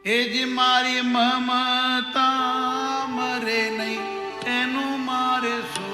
એ જ મારી મમતા મરે નહીં એનું મારે શું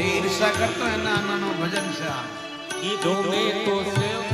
ઈર્ષા કરતો એના નાનો ભજન છે આ. ઈ ધોમે તો સેવ